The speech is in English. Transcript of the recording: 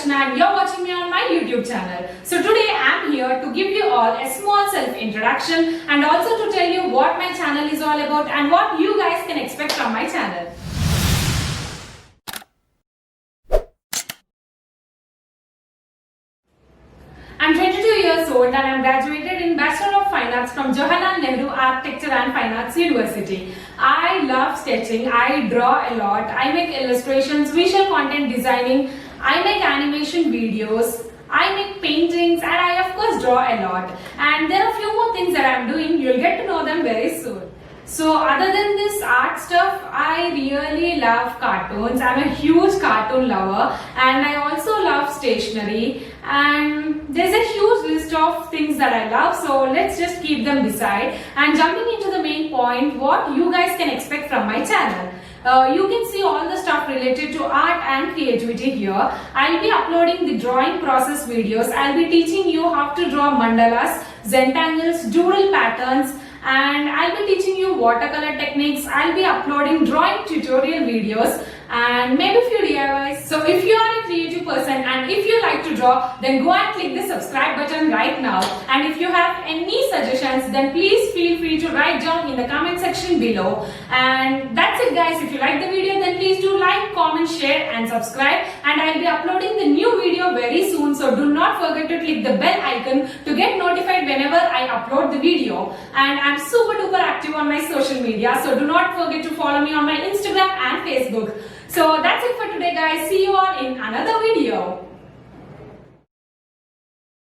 Rachana and you're watching me on my YouTube channel. So today I'm here to give you all a small self-introduction and also to tell you what my channel is all about and what you guys can expect from my channel. I'm 22 years old and I'm graduated in Bachelor of Fine Arts from JNAFAU Architecture and Fine Arts University. I love sketching, I draw a lot, I make illustrations, visual content designing, I make animation videos, I make paintings and I of course draw a lot. And there are a few more things that I'm doing, you'll get to know them very soon. So other than this art stuff, I really love cartoons. I'm a huge cartoon lover and I also love stationery, and there's a huge list of things that I love, so let's just keep them beside and jumping into the main point, what you guys can expect from my channel. You can see all the stuff related to art and creativity here. I'll be uploading the drawing process videos. I'll be teaching you how to draw mandalas, Zentangles, doodle patterns, and I'll be teaching you watercolor techniques. I'll be uploading drawing tutorial videos and maybe a few DIYs. So if you are a creative person and if you like to draw, then go and click the subscribe button right now. And if you have any suggestions, then please feel free to write down in the comment section below. And that's it guys. If you like the video, then please do like, comment, share and subscribe. And I'll be uploading the new video very soon. So do not forget to click the bell icon to get notified whenever I upload the video. And I'm super duper active on my social media. So do not forget to follow me on my Instagram and Facebook. So that's it for today guys. See you all in another video.